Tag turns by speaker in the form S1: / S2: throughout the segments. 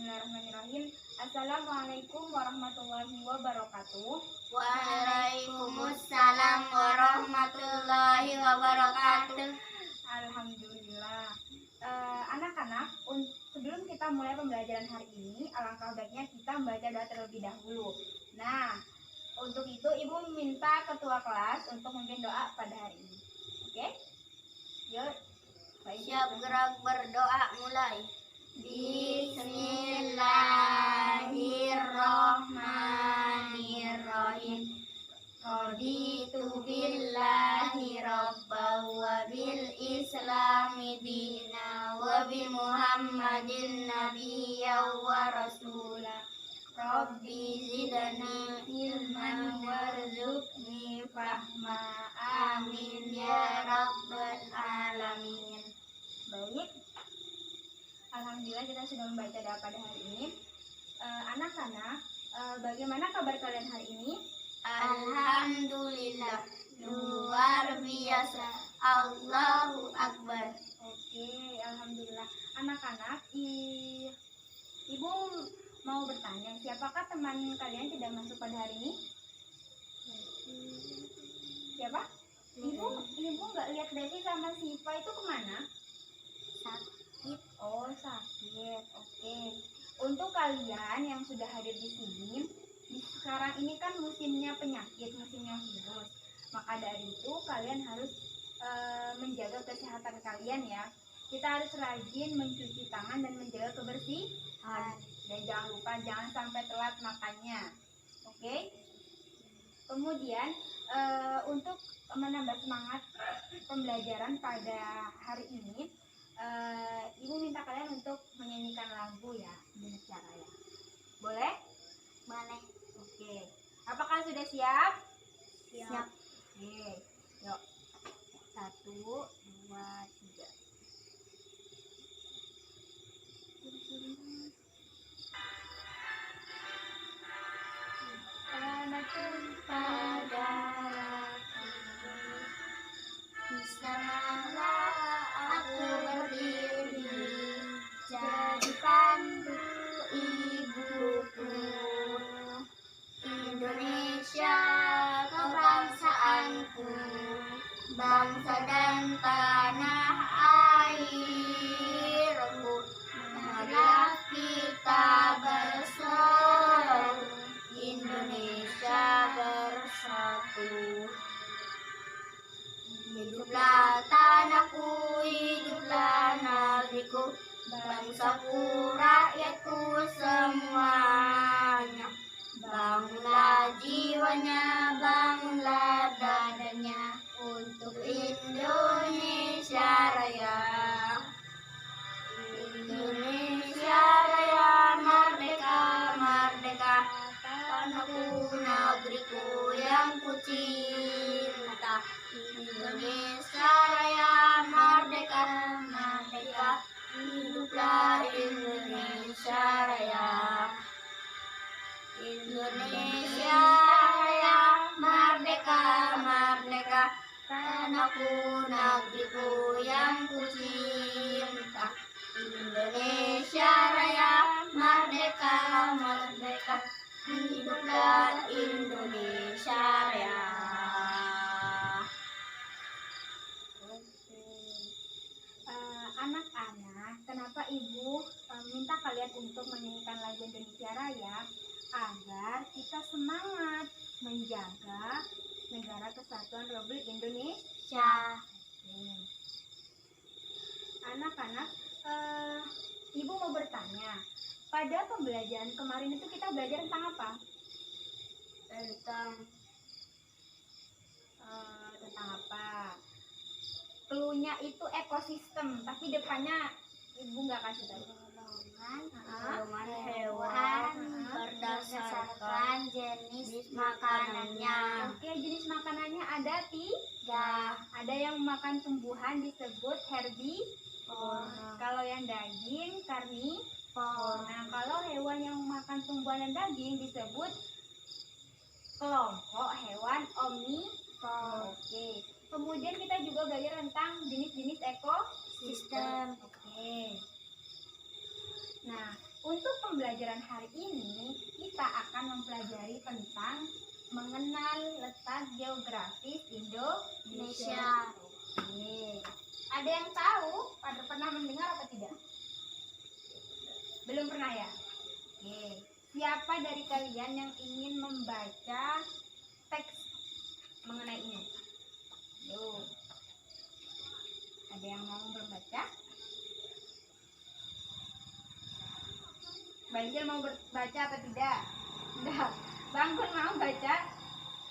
S1: Bismillahirrahmanirrahim. Assalamualaikum warahmatullahi wabarakatuh.
S2: Waalaikumsalam warahmatullahi wabarakatuh.
S1: Alhamdulillah. Anak-anak, sebelum kita mulai pembelajaran hari ini, alangkah baiknya kita membaca doa terlebih dahulu. Nah, untuk itu Ibu meminta ketua kelas untuk memimpin doa pada hari ini. Oke? Yuk.
S2: Siap gerak berdoa mulai. Bismillahirrahmanirrahim. Raditu billahi rabban wa bil islami dina wa bi Muhammadin nabiyyan wa rasula. Rabbi zidni ilman warzuqni fahma. Amin ya rabbal alamin.
S1: Baik. Alhamdulillah kita sudah membaca doa pada hari ini. Anak-anak, bagaimana kabar kalian hari ini?
S2: Alhamdulillah, luar biasa. Allahu Akbar.
S1: Oke, alhamdulillah. Anak-anak, Ibu mau bertanya, siapakah teman kalian tidak masuk pada hari ini? Siapa? Ibu nggak lihat Devi sama Siva itu kemana?
S2: Sakit.
S1: Oh, sakit. Oke. Untuk kalian yang sudah hadir di sini, sekarang ini kan musimnya penyakit, musimnya virus. Maka dari itu kalian harus menjaga kesehatan kalian ya. Kita harus rajin mencuci tangan dan menjaga kebersihan. Dan jangan lupa jangan sampai telat makannya. Oke? Kemudian untuk menambah semangat pembelajaran pada hari ini, Ibu minta kalian untuk menyanyikan lagu ya, Indonesia Raya. Boleh?
S2: Boleh.
S1: Oke. Apakah sudah siap?
S2: Siap.
S1: Oke. Yuk. 1, 2, 3.
S2: Tanahku pada di sanalah aku berdiri, jadi pandu ibuku. Indonesia kebangsaanku, bangsa dan tanah airku. Marilah kita berseru, Indonesia bersatu. Hiduplah tanahku, hiduplah negeriku, bangsaku, rakyatku semuanya. Bangunlah jiwanya, bangunlah dadanya untuk Indonesia Raya. Indonesia Raya, merdeka, merdeka, tanahku, negeriku yang ku cinta. Indonesia Raya, merdeka, merdeka, hiduplah Indonesia Raya. Indonesia Raya, merdeka, merdeka, tanahku, negeriku yang ku cinta. Indonesia Raya, merdeka, merdeka, hiduplah Indonesia Raya.
S1: Anak-anak, kenapa Ibu minta kalian untuk menyanyikan lagu Indonesia Raya? Agar kita semangat menjaga negara kesatuan Republik Indonesia. Anak-anak, Ibu mau bertanya, pada pembelajaran kemarin itu kita belajar tentang apa?
S2: Tentang
S1: apa? Cluenya itu ekosistem, tapi depannya Ibu nggak kasih tahu.
S2: golongan hewan berdasarkan jenis makanannya.
S1: Oke, jenis makanannya ada 3. Ada yang makan tumbuhan disebut herbivore. Kalau yang daging karnivore. Nah, kalau hewan yang makan tumbuhan dan daging disebut kelompok hewan omnivore. Oke. Kemudian kita juga belajar tentang jenis-jenis ekosistem. Oke. Nah, Untuk pembelajaran hari ini, kita akan mempelajari tentang mengenal letak geografis Indonesia. Oke. Ada yang tahu? Pernah mendengar atau tidak? Belum pernah ya? Oke. Siapa dari kalian yang ingin membaca teks mengenai ini? Yuk. Ada yang mau membaca? Banjir mau baca atau tidak? Tidak. Bangkun mau baca?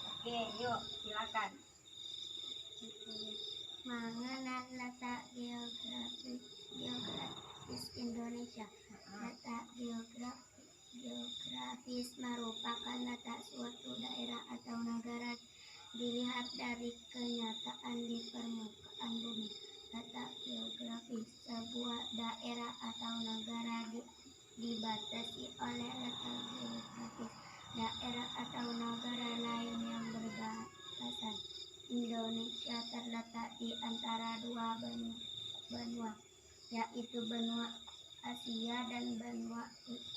S1: Oke, yuk silakan.
S2: Mengenal letak geografis Indonesia. Letak geografis merupakan letak suatu daerah atau negara dilihat dari kenyataan di permukaan bumi. Letak geografis sebuah daerah atau negara dibatasi oleh letak geografis daerah atau negara lain yang berbatasan. Indonesia terletak di antara dua benua, yaitu benua Asia dan benua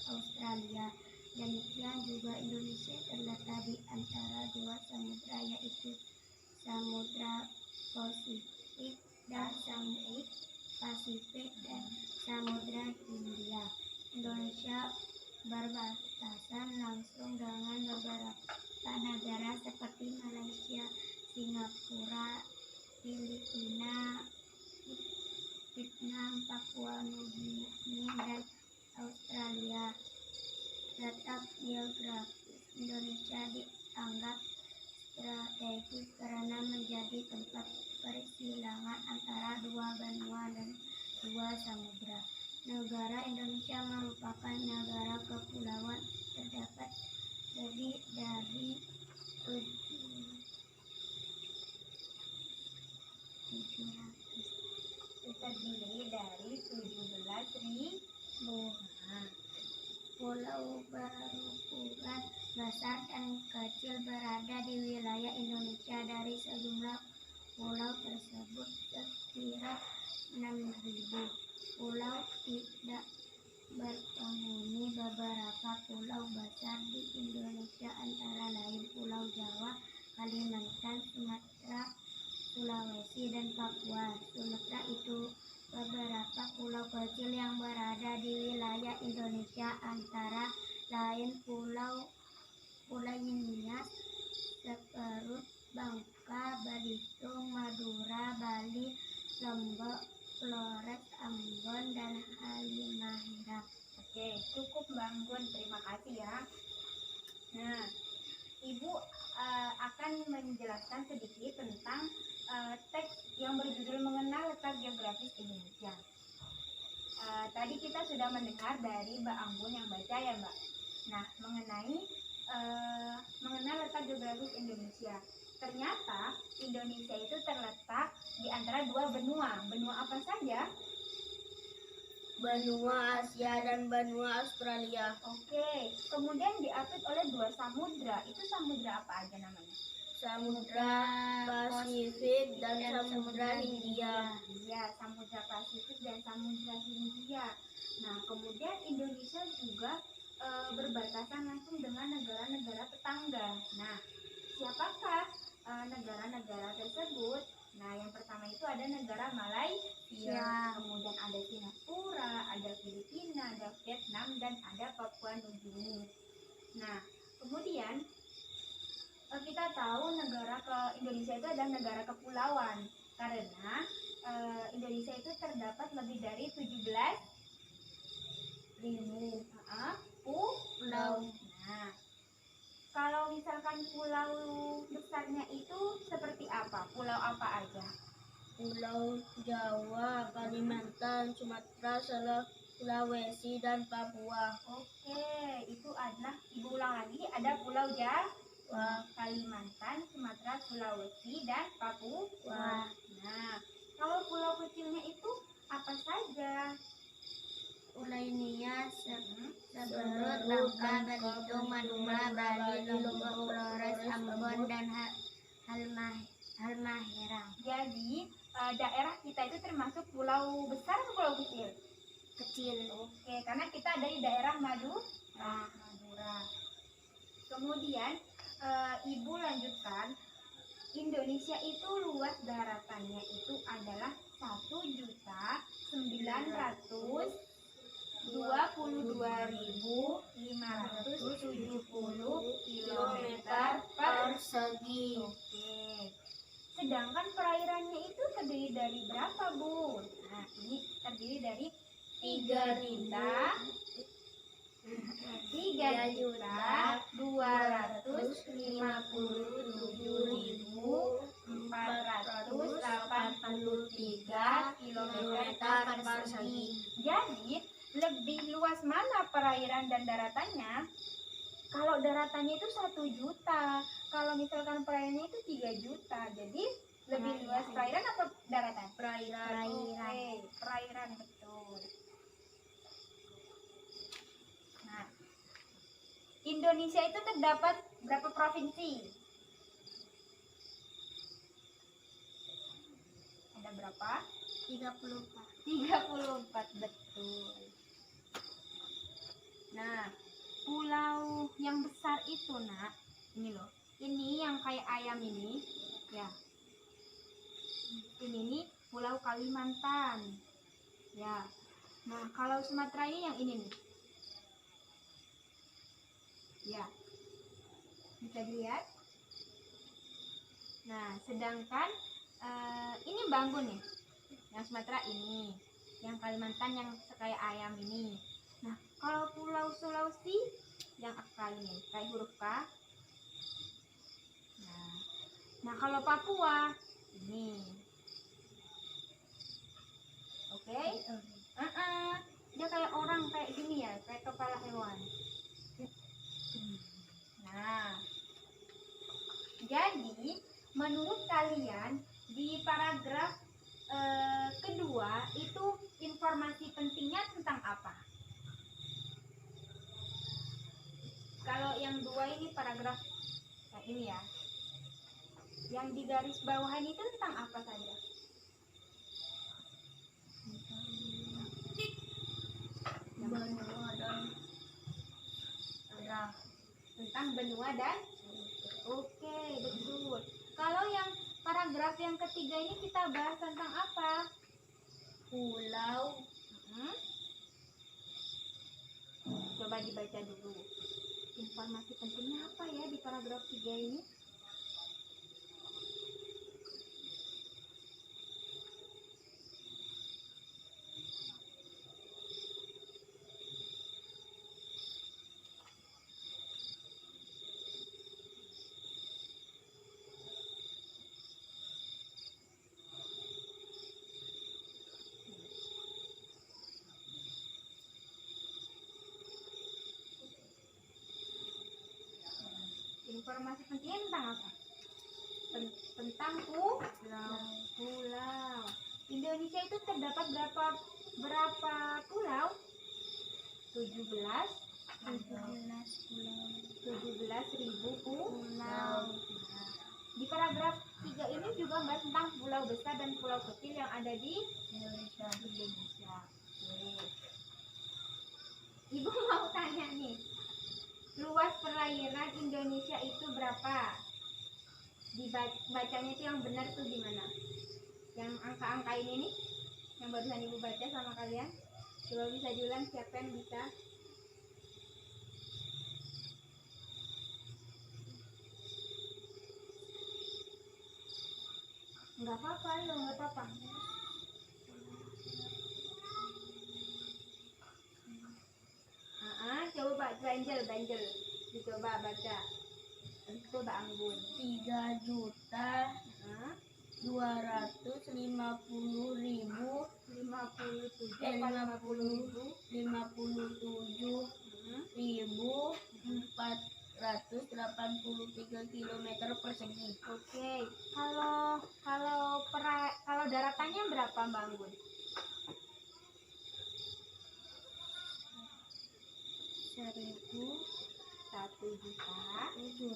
S2: Australia. Demikian juga Indonesia terletak di antara dua samudra, yaitu Samudra Pasifik dan Samudra Hindia. Indonesia berbatasan langsung dengan beberapa negara seperti Malaysia, Singapura, Filipina, Vietnam, Papua Nugini, dan Australia. Letak geografis Indonesia dianggap strategis karena menjadi tempat persilangan antara dua benua dan dua samudra. Negara Indonesia merupakan negara kepulauan terdapat terdiri dari
S1: 17.000
S2: pulau berukuran besar dan kecil berada di wilayah Indonesia. Dari sejumlah pulau tersebut sekira 6.000 pulau tidak berpenghuni. Beberapa pulau besar di Indonesia antara lain Pulau Jawa, Kalimantan, Sumatera, Sulawesi, dan Papua. Sumatera itu beberapa pulau kecil yang berada di wilayah Indonesia antara lain Pulau Nias, Seperut, Bangka, Belitung, Madura, Bali, Lombok, Flores, Ambon, dan Halmahera.
S1: Oke, cukup Bangkun. Terima kasih ya. Nah, Ibu akan menjelaskan sedikit tentang teks yang berjudul mengenal letak geografis Indonesia. Tadi kita sudah mendengar dari Mbak Anggun yang baca ya Mbak. Nah, mengenai mengenal letak geografis Indonesia. Ternyata Indonesia itu terletak di antara dua benua. Benua apa saja?
S2: Benua Asia dan benua Australia.
S1: Oke, kemudian diapit oleh dua samudra. Itu samudra apa aja namanya?
S2: Samudra Pasifik dan Samudra Hindia.
S1: Iya, Samudra Pasifik dan Samudra Hindia. Nah, kemudian Indonesia juga berbatasan langsung dengan negara-negara tetangga. Nah, siapakah negara-negara tersebut? Nah, yang pertama itu ada negara Malaysia, kemudian ada Singapura, ada Filipina, ada Vietnam, dan ada Papua Nugini. Nah, kemudian kita tahu Indonesia itu adalah negara kepulauan karena Indonesia itu terdapat lebih dari 17.000 pulau. Nah, kalau misalkan pulau besarnya itu seperti apa? Pulau apa aja?
S2: Pulau Jawa, Kalimantan, Sumatera, Sulawesi, dan Papua.
S1: Oke, itu adalah, Ibu ulang lagi, ada Pulau Jawa, Kalimantan, Sumatera, Sulawesi, dan Papua. Nah, kalau pulau kecilnya itu apa saja?
S2: Pulau Nias, Seberut, Bangka, Belitung, Madura, Bali, Lombok, Flores, Ambon, dan Halmahera.
S1: Jadi daerah kita itu termasuk pulau besar atau pulau kecil?
S2: kecil.
S1: Oke, karena kita dari daerah Madura. Kemudian Ibu lanjutkan, Indonesia itu luas daratannya itu adalah 1.922.570 kilometer
S2: persegi.
S1: Oke. Sedangkan perairannya itu terdiri dari berapa, Bu? Nah, ini terdiri dari 3.287.483 kilometer persegi. Jadi, lebih luas mana perairan dan daratannya? Kalau daratannya itu 1 juta, kalau misalkan perairannya itu 3 juta. Jadi lebih luas perairan atau daratan?
S2: Perairan.
S1: Oke, perairan betul. Nah, Indonesia itu terdapat berapa provinsi? Ada berapa?
S2: 34.
S1: 34, betul. Nah, pulau yang besar itu, Nak, ini loh. Ini yang kayak ayam ini, ya. Ini nih Pulau Kalimantan. Ya. Nah, kalau Sumatera ini yang ini nih. Ya. Bisa dilihat. Nah, sedangkan ini Banggun nih. Yang Sumatera ini, yang Kalimantan yang kayak ayam ini. Nah, kalau Pulau Sulawesi yang akal ini, kayak huruf K. Nah, kalau Papua ini. Oke? Dia kayak orang kayak gini ya, kayak kepala hewan. Nah, jadi menurut kalian di paragraf kedua itu informasi pentingnya tentang apa? Kalau yang dua ini paragraf ini ya, yang di garis bawahan itu tentang apa saja?
S2: Benua dan
S1: Tentang benua dan oke, betul. Kalau yang paragraf yang ketiga ini kita bahas tentang apa?
S2: pulau.
S1: Coba dibaca dulu. Informasi pentingnya apa ya di paragraf 3 ini? Informasi pentingnya tentang apa? Tentang pulau. Indonesia itu terdapat berapa pulau? 17 ribu pulau. Di paragraf 3 ini juga membahas tentang pulau besar dan pulau kecil yang ada di Indonesia. Oke. Ibu mau tanya nih, luas perairan Indonesia itu berapa? Dibacanya itu yang benar tuh gimana? Yang angka-angka ini nih, yang barusan ibu baca sama kalian. Coba bisa diulang, siapa yang bisa? Nggak apa-apa, lo nggak apa-apa. Coba Banjel, dicoba baca. Coba Anggun.
S2: 3.257.483 kilometer persegi.
S1: Oke, kalau daratannya berapa, Mbak Anggun?
S2: 1.000.000
S1: Betul.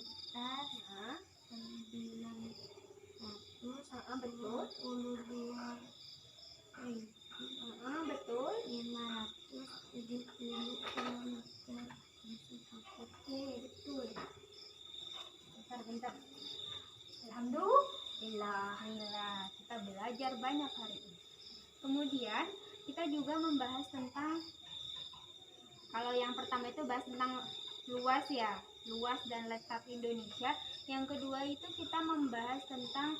S2: 922.500 kilometer.
S1: Oke, betul. Bentar. Alhamdulillah, kita belajar banyak hari ini. Kemudian kita juga membahas tentang, kalau yang pertama itu bahas tentang luas ya, luas dan letak Indonesia. Yang kedua itu kita membahas tentang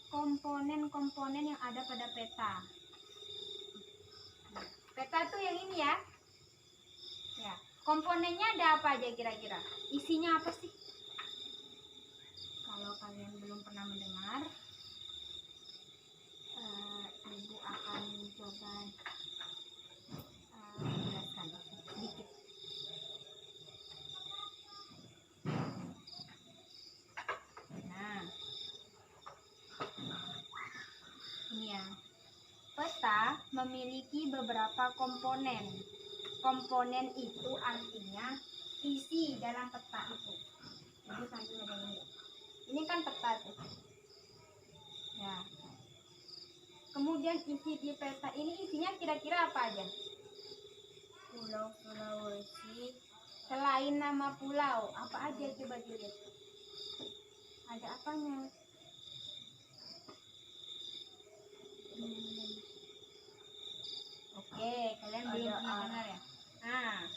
S1: komponen-komponen yang ada pada peta. Peta tuh yang ini ya. Ya, komponennya ada apa aja kira-kira? Isinya apa sih? Kalau kalian belum pernah mendengar, Ibu akan coba menjelaskan sedikit. Nah, ini ya. Peta memiliki beberapa komponen. Komponen itu artinya isi dalam peta itu. Jadi sambil megang ini. Ini kan peta tuh. Ya. Kemudian isi di peta ini isinya kira-kira apa aja?
S2: Pulau Sulawesi.
S1: Selain nama pulau, apa aja coba dilihat? Ada apanya? Oke, kalian belum
S2: Ada
S1: pernah
S2: A.
S1: dengar ya? Nah,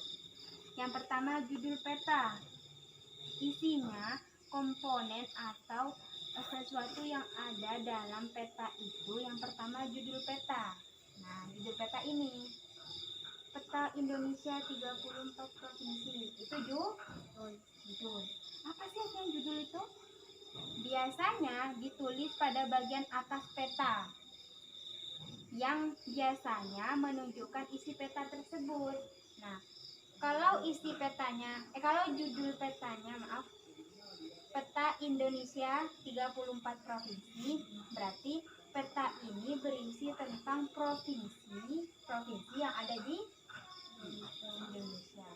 S1: yang pertama judul peta. Isinya komponen atau sesuatu yang ada dalam peta itu. Yang pertama judul peta. Nah, judul peta ini peta Indonesia 34 provinsi. Itu judul. Apa sih yang judul itu? Biasanya ditulis pada bagian atas peta, yang biasanya menunjukkan isi peta tersebut. Nah, kalau judul petanya, peta Indonesia 34 provinsi, berarti peta ini berisi tentang provinsi yang ada di Indonesia.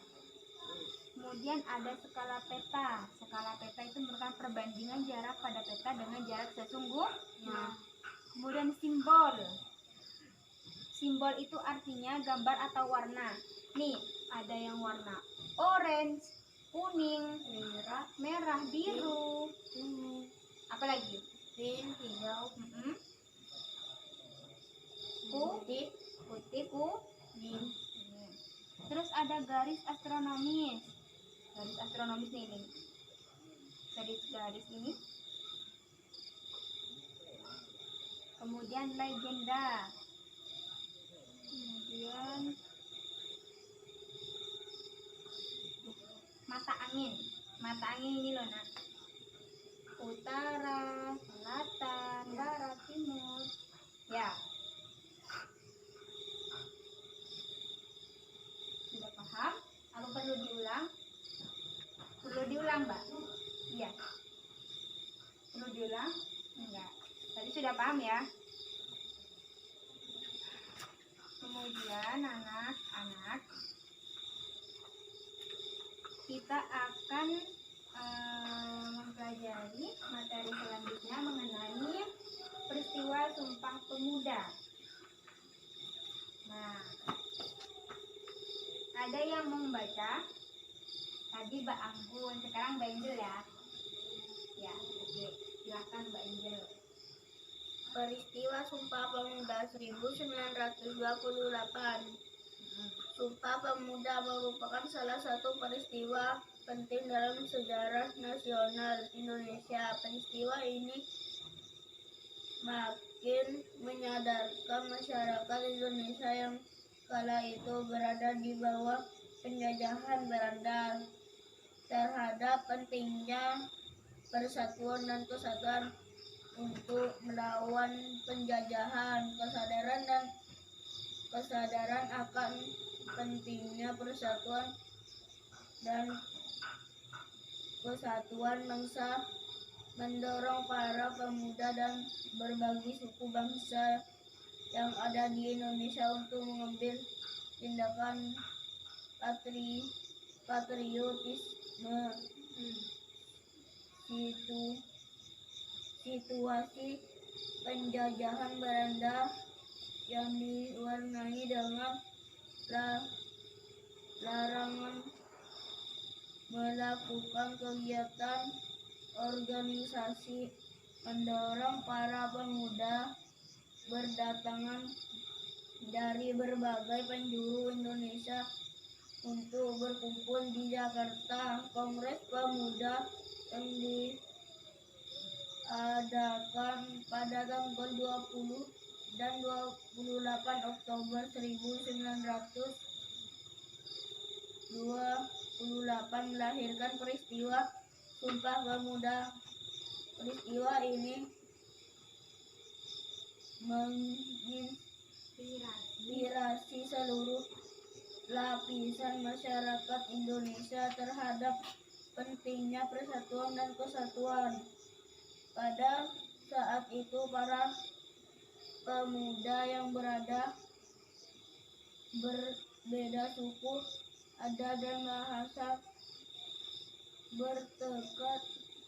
S1: Kemudian ada skala peta. Skala peta itu merupakan perbandingan jarak pada peta dengan jarak sesungguhnya. Kemudian simbol. Simbol itu artinya gambar atau warna. Nih, ada yang warna orange, kuning, merah, biru, apa lagi?
S2: Pink, hijau,
S1: Putih, kuning.
S2: kuning.
S1: Terus ada garis astronomis. Garis astronomis nih ini. Garis ini. Kemudian legenda. Kemudian mata angin. Mata angin ini loh, Nak. Utara, selatan, barat, timur. Ya. Sudah paham? Apa perlu diulang? Perlu diulang, Mbak? Iya. Perlu diulang? Enggak. Tadi sudah paham ya? Kemudian anak-anak, kita akan mempelajari materi selanjutnya mengenai peristiwa Sumpah Pemuda. Nah, ada yang mau membaca? Tadi Mbak Anggun, sekarang Mbak Angel ya. Ya, oke. Silakan Mbak Angel.
S2: Peristiwa Sumpah Pemuda 1928. Sumpah Pemuda merupakan salah satu peristiwa penting dalam sejarah nasional Indonesia. Peristiwa ini makin menyadarkan masyarakat Indonesia yang kala itu berada di bawah penjajahan Belanda terhadap pentingnya persatuan dan kesatuan untuk melawan penjajahan. Kesadaran akan pentingnya persatuan dan kesatuan bangsa mendorong para pemuda dan berbagai suku bangsa yang ada di Indonesia untuk mengambil tindakan patriotisme. Situasi penjajahan Belanda yang diwarnai dengan larangan melakukan kegiatan organisasi, mendorong para pemuda berdatangan dari berbagai penjuru Indonesia untuk berkumpul di Jakarta. Kongres Pemuda yang diadakan pada tanggal 20 dan 28 Oktober 1928 melahirkan peristiwa Sumpah Pemuda. Peristiwa ini menginspirasi seluruh lapisan masyarakat Indonesia terhadap pentingnya persatuan dan kesatuan. Pada saat itu para pemuda yang berbeda suku, adat dan bahasa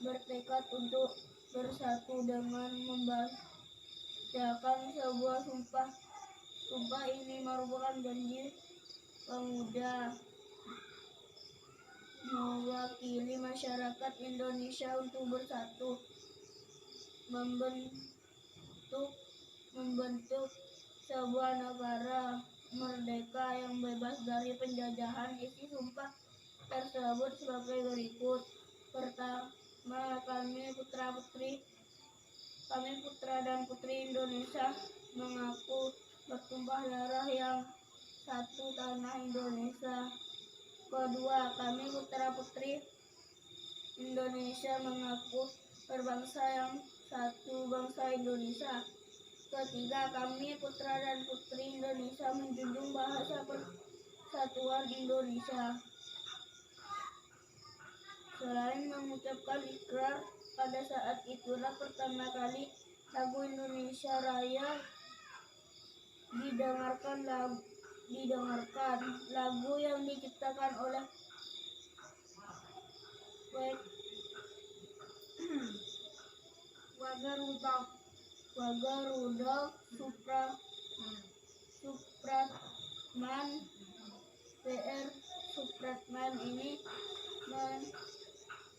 S2: bertekad untuk bersatu dengan membacakan sebuah sumpah. Sumpah ini merupakan janji pemuda mewakili masyarakat Indonesia untuk bersatu membentuk sebuah negara merdeka yang bebas dari penjajahan. Isi sumpah tersebut sebagai berikut. Pertama, kami putra dan putri Indonesia mengaku bertumpah darah yang satu tanah Indonesia. Kedua, kami putra putri Indonesia mengaku berbangsa yang satu, bangsa Indonesia. Ketiga, kami putra dan putri Indonesia menjunjung bahasa persatuan Indonesia. Selain mengucapkan ikrar, pada saat itulah pertama kali lagu Indonesia Raya didengarkan. Lagu yang diciptakan oleh Warga Rudolf Supratman. PR Supratman ini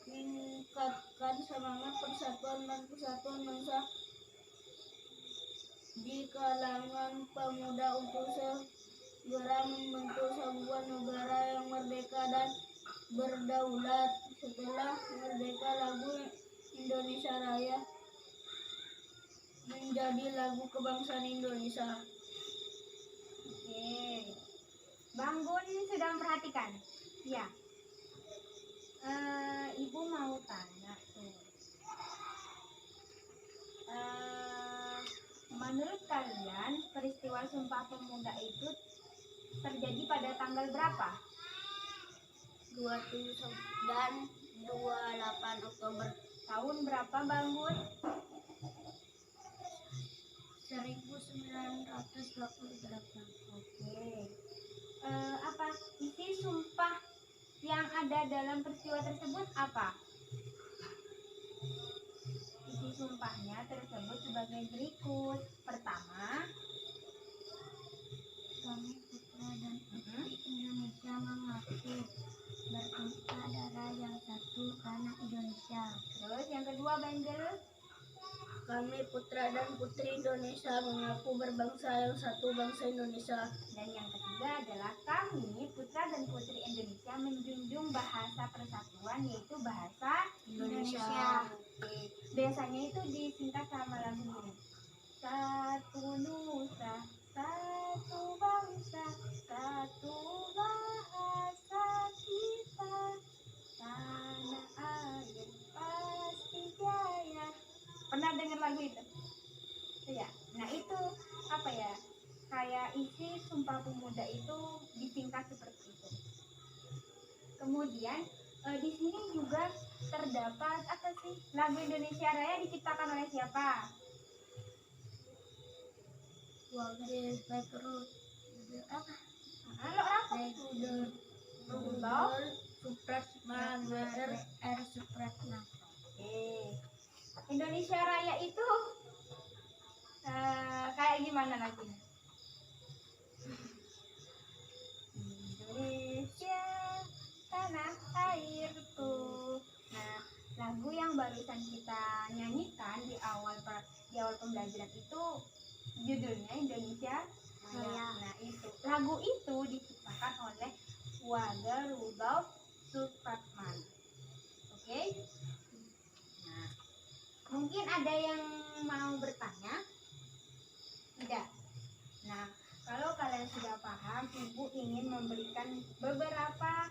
S2: meningkatkan semangat persatuan dan kesatuan bangsa di kalangan pemuda untuk segera membentuk sebuah negara yang merdeka dan berdaulat. Setelah merdeka, lagu Indonesia Raya menjadi lagu kebangsaan Indonesia.
S1: Oke, Bang Gun sudah memperhatikan? Ya. Ibu mau tanya tuh. Menurut kalian peristiwa Sumpah Pemuda itu terjadi pada tanggal berapa?
S2: 27 dan 28 Oktober
S1: Tahun berapa, Bang Gun?
S2: 1928.
S1: Oke. Apa isi sumpah yang ada dalam peristiwa tersebut apa? Isi sumpahnya tersebut sebagai berikut. Pertama,
S2: Kami putra dan putri Indonesia mengaku bertumpah darah yang satu tanah Indonesia.
S1: terus yang kedua, Banjel.
S2: Kami putra dan putri Indonesia mengaku berbangsa yang satu, bangsa Indonesia.
S1: Dan yang ketiga adalah kami putra dan putri Indonesia menjunjung bahasa persatuan, yaitu bahasa
S2: Indonesia.
S1: Oke. Biasanya itu disingkat sama lagu ini. Satu nusa, satu bangsa, satu bahasa kita, tanah air pasti jaya. Pernah dengar lagu itu? Ya. Nah itu apa ya? Kayak isi Sumpah Pemuda itu disingkat seperti itu. Kemudian di sini juga terdapat apa sih? Lagu Indonesia Raya diciptakan oleh siapa?
S2: Wakil Petrus apa?
S1: Halo, apa?
S2: Rudolf Supratman. WR Supratman.
S1: Oke. Indonesia Raya itu kayak gimana nantinya? barusan kita nyanyikan di awal pembelajaran itu judulnya Indonesia Raya. Nah, itu lagu itu diciptakan oleh keluarga Rudolf Supratman. Oke? Nah, mungkin ada yang mau bertanya? Tidak. Nah, kalau kalian sudah paham, Ibu ingin memberikan beberapa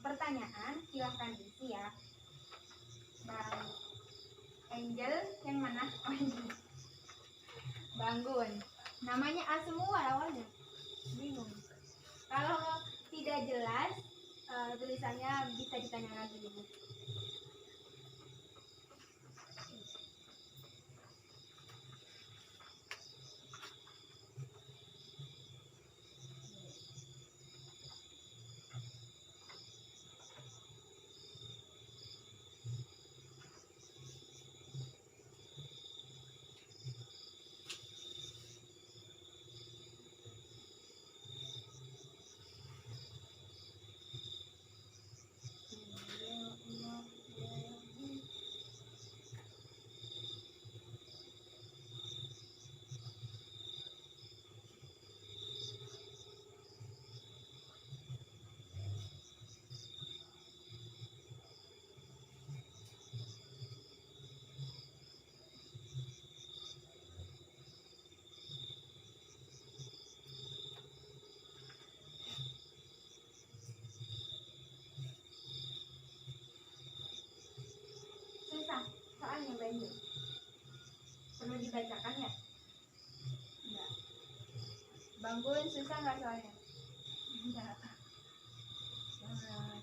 S1: pertanyaan. Silahkan isi ya. Bang Angel yang mana? Oh, ini. Banggun. Namanya A semua awalnya. Bingung. Kalau tidak jelas tulisannya bisa ditanya lagi Ibu. Susah soalnya banyak. Perlu dibacakan ya? Enggak. Bangun susah nggak soalnya? Enggak. Jangan.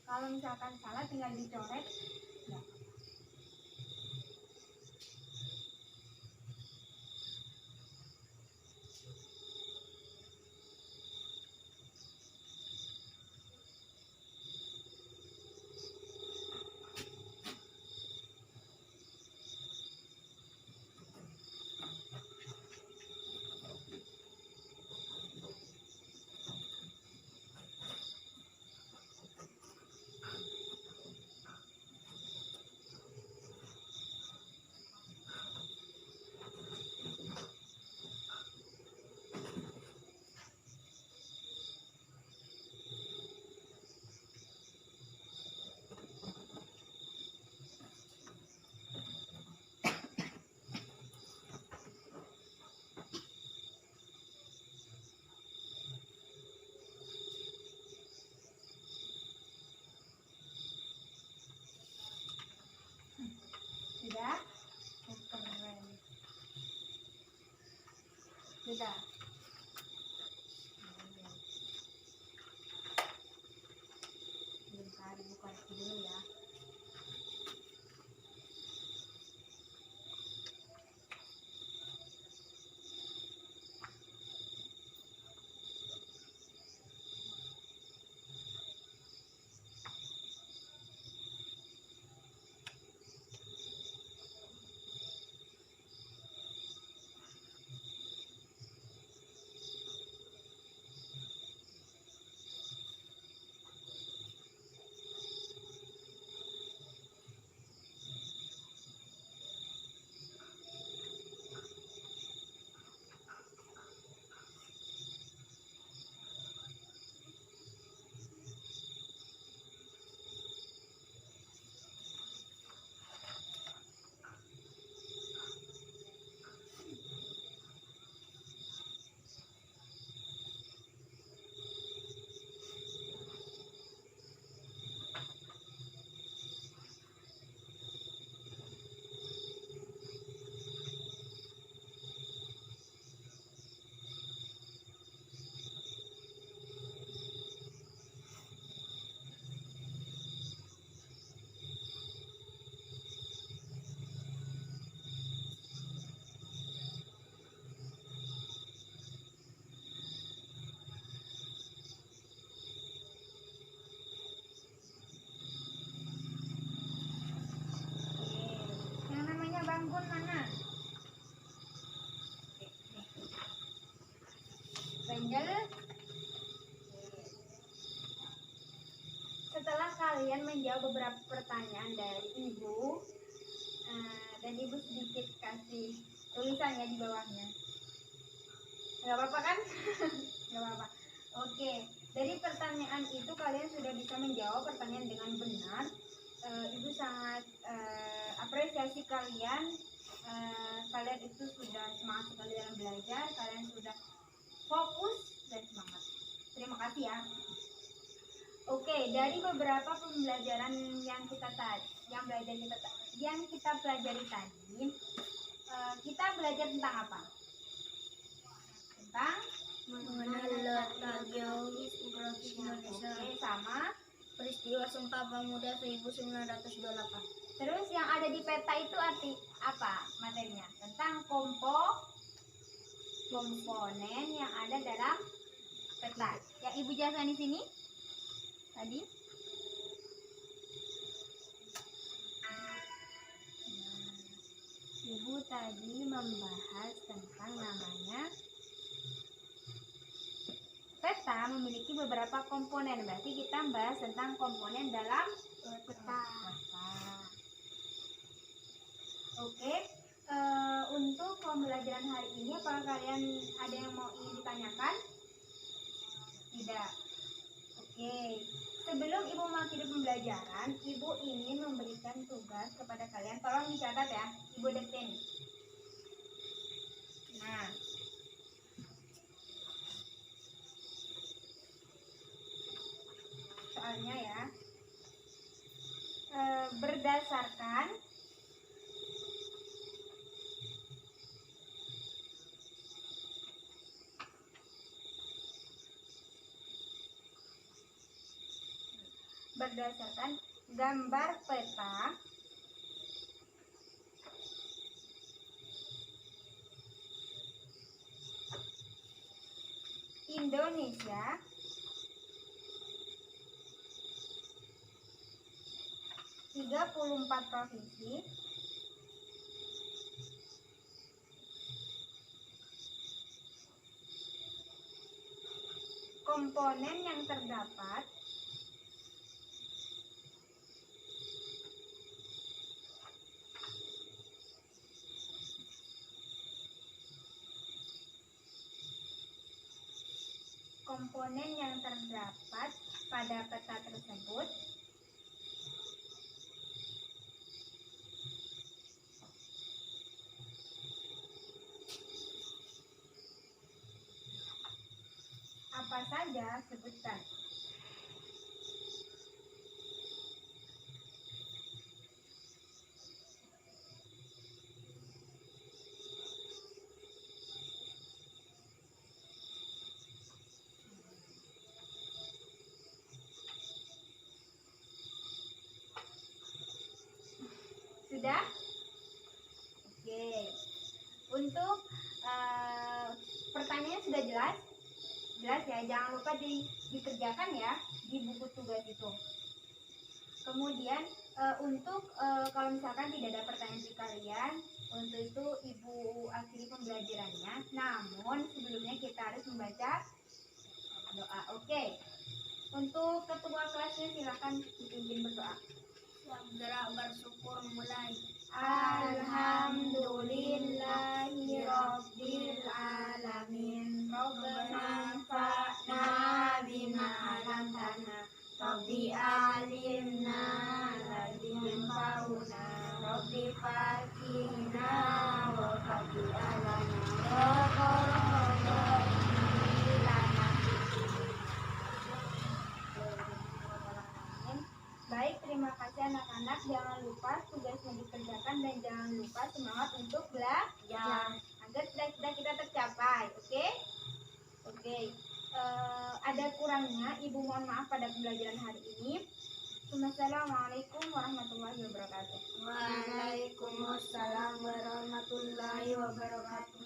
S1: Kalau misalkan salah tinggal dicoret. Enggak. kalian menjawab beberapa pertanyaan dari Ibu. Dan Ibu sedikit kasih tulisannya di bawahnya. Nggak apa-apa kan? Nggak apa-apa. Oke, dari pertanyaan itu kalian sudah bisa menjawab pertanyaan dengan benar. Ibu sangat apresiasi kalian. Kalian itu sudah semangat sekali dalam belajar. Kalian sudah fokus dan semangat. Terima kasih ya. Oke, dari beberapa pembelajaran yang kita pelajari tadi, kita belajar tentang apa? Tentang
S2: mengenal letak geologis Indonesia.
S1: Oke, sama.
S2: Peristiwa Sumpah Pemuda 1928.
S1: Terus yang ada di peta itu arti apa materinya? Tentang komponen yang ada dalam peta. Yang Ibu jelaskan di sini tadi. Ibu tadi membahas tentang namanya peta memiliki beberapa komponen. Berarti kita membahas tentang komponen dalam peta. Oke, untuk pembelajaran hari ini apakah kalian ada yang mau ingin ditanyakan? Tidak. Oke, sebelum Ibu mengakhiri pembelajaran, Ibu ingin memberikan tugas kepada kalian. Tolong dicatat ya, Ibu detin. Nah, soalnya ya, berdasarkan gambar peta Indonesia tiga puluh 34 provinsi komponen yang terdapat pada peta tersebut apa saja sebutkan. Sudah? Oke. Untuk pertanyaan sudah jelas? Jelas ya, jangan lupa dikerjakan ya di buku tugas itu. Kemudian untuk kalau misalkan tidak ada pertanyaan dari kalian, untuk itu Ibu akhiri pembelajarannya. Namun sebelumnya kita harus membaca doa. Oke. Untuk ketua kelasnya silakan dipimpin berdoa.
S2: Gerak bersyukur mulai.
S1: Alhamdulillahirabbil alamin. Rabbana fa'na bima 'allamtana. Rabbi alimna ladzi yanfa'una. Rabbi fakina wa faqi alana. Baik, terima kasih anak-anak. Jangan lupa tugasnya dikerjakan dan jangan lupa semangat untuk belajar agar cita-cita kita tercapai. Oke? Oke. Ada kurangnya, Ibu mohon maaf pada pembelajaran hari ini. Wassalamualaikum warahmatullahi wabarakatuh.
S2: Waalaikumsalam warahmatullahi wabarakatuh.